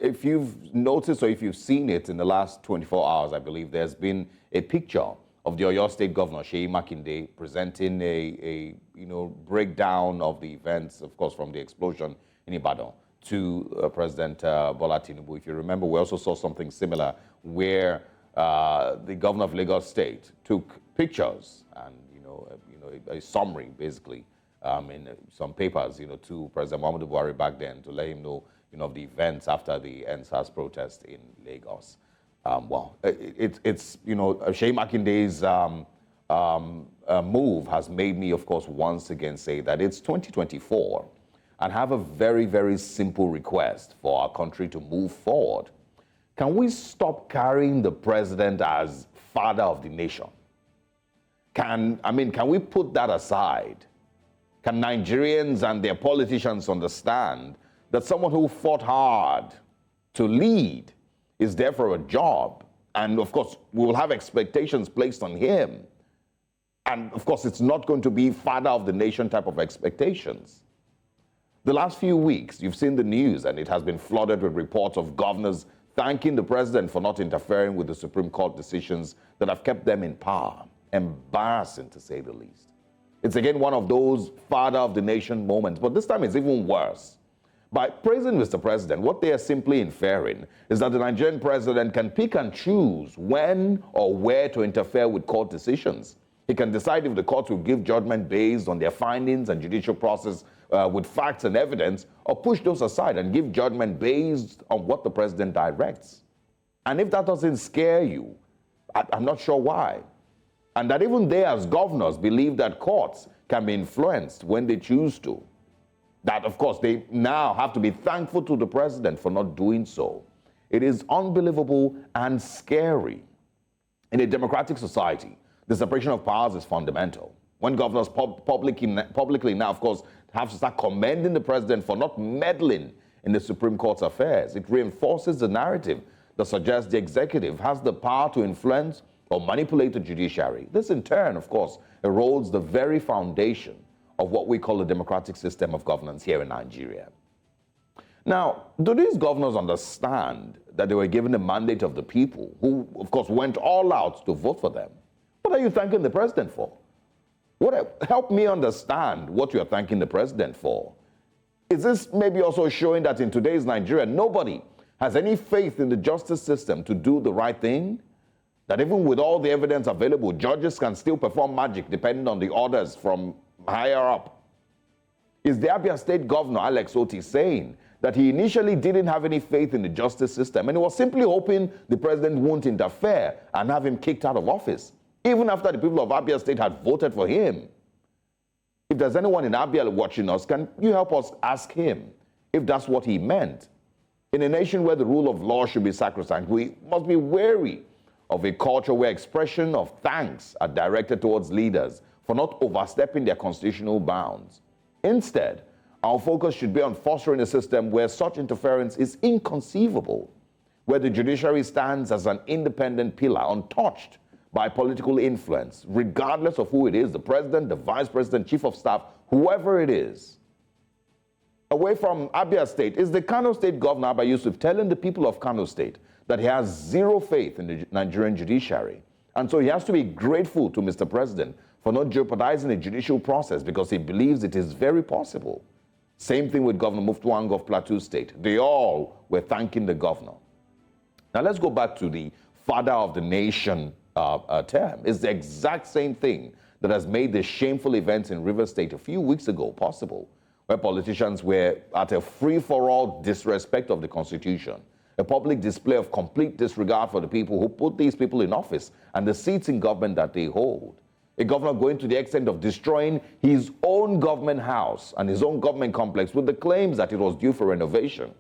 if you've noticed or if you've seen it in the last 24 hours, I believe there's been a picture of the Oyo State Governor, Seyi Makinde, presenting a breakdown of the events, of course, from the explosion in Ibadan to President Bola Tinubu. If you remember, we also saw something similar where the governor of Lagos State took pictures and a summary, basically, in some papers, to President Muhammadu Buhari back then to let him know, of the events after the NSAS protest in Lagos. Seyi Makinde's move has made me, of course, once again say that it's 2024 and have a very, very simple request for our country to move forward. Can we stop carrying the president as father of the nation? Can we put that aside? Can Nigerians and their politicians understand that someone who fought hard to lead is there for a job? And of course, we will have expectations placed on him. And of course, it's not going to be father of the nation type of expectations. The last few weeks, you've seen the news, and it has been flooded with reports of governors thanking the president for not interfering with the Supreme Court decisions that have kept them in power. Embarrassing, to say the least. It's again one of those father of the nation moments, but this time it's even worse. By praising Mr. President, what they are simply inferring is that the Nigerian president can pick and choose when or where to interfere with court decisions. He can decide if the court will give judgment based on their findings and judicial process with facts and evidence, or push those aside and give judgment based on what the president directs. And if that doesn't scare you, I'm not sure why. And that even they as governors believe that courts can be influenced when they choose to. That, of course, they now have to be thankful to the president for not doing so. It is unbelievable and scary. In a democratic society, the separation of powers is fundamental. When governors publicly now, of course, have to start commending the president for not meddling in the Supreme Court's affairs, it reinforces the narrative that suggests the executive has the power to influence or manipulate the judiciary. This, in turn, of course, erodes the very foundation of what we call the democratic system of governance here in Nigeria. Now, do these governors understand that they were given the mandate of the people, who, of course, went all out to vote for them? What are you thanking the president for? Help me understand what you are thanking the president for. Is this maybe also showing that in today's Nigeria, nobody has any faith in the justice system to do the right thing? That even with all the evidence available, judges can still perform magic depending on the orders from higher up? Is the Abia State Governor, Alex Oti, saying that he initially didn't have any faith in the justice system and he was simply hoping the president won't interfere and have him kicked out of office, even after the people of Abia State had voted for him? If there's anyone in Abia watching us, can you help us ask him if that's what he meant? In a nation where the rule of law should be sacrosanct, we must be wary of a culture where expression of thanks are directed towards leaders for not overstepping their constitutional bounds. Instead, our focus should be on fostering a system where such interference is inconceivable, where the judiciary stands as an independent pillar, untouched by political influence, regardless of who it is, the president, the vice president, chief of staff, whoever it is. Away from Abia State is the Kano State Governor, Abba Yusuf, telling the people of Kano State that he has zero faith in the Nigerian judiciary. And so he has to be grateful to Mr. President for not jeopardizing the judicial process because he believes it is very possible. Same thing with Governor Muftuang of Plateau State. They all were thanking the governor. Now let's go back to the father of the nation term. It's the exact same thing that has made the shameful events in Rivers State a few weeks ago possible, where politicians were at a free-for-all disrespect of the Constitution, a public display of complete disregard for the people who put these people in office and the seats in government that they hold. A governor going to the extent of destroying his own government house and his own government complex with the claims that it was due for renovation.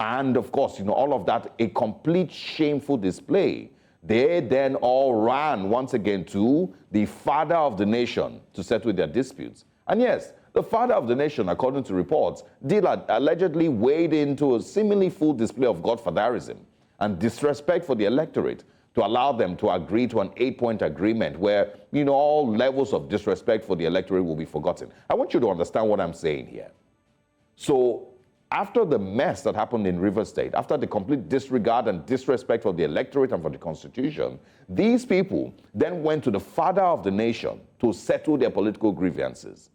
And of course, all of that, a complete shameful display. They then all ran once again to the father of the nation to settle their disputes. And yes, the father of the nation, according to reports, did allegedly wade into a seemingly full display of godfatherism and disrespect for the electorate to allow them to agree to an 8-point agreement where, all levels of disrespect for the electorate will be forgotten. I want you to understand what I'm saying here. So After the mess that happened in River State, after the complete disregard and disrespect for the electorate and for the Constitution, these people then went to the father of the nation to settle their political grievances.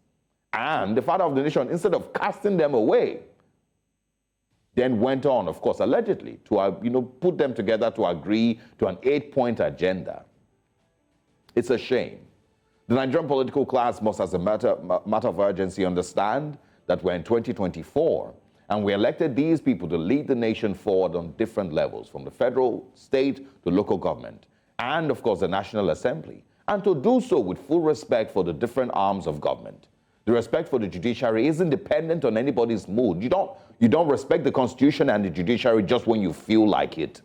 And the father of the nation, instead of casting them away, then went on, of course, allegedly, to put them together to agree to an 8-point agenda. It's a shame. The Nigerian political class must, as a matter of urgency, understand that we're in 2024, and we elected these people to lead the nation forward on different levels, from the federal, state, to local government, and, of course, the National Assembly, and to do so with full respect for the different arms of government. The respect for the judiciary isn't dependent on anybody's mood. You don't respect the Constitution and the judiciary just when you feel like it.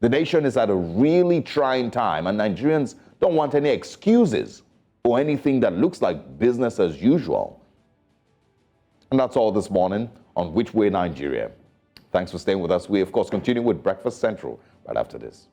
The nation is at a really trying time, and Nigerians don't want any excuses for anything that looks like business as usual. And that's all this morning on Which Way Nigeria. Thanks for staying with us. We, of course, continue with Breakfast Central right after this.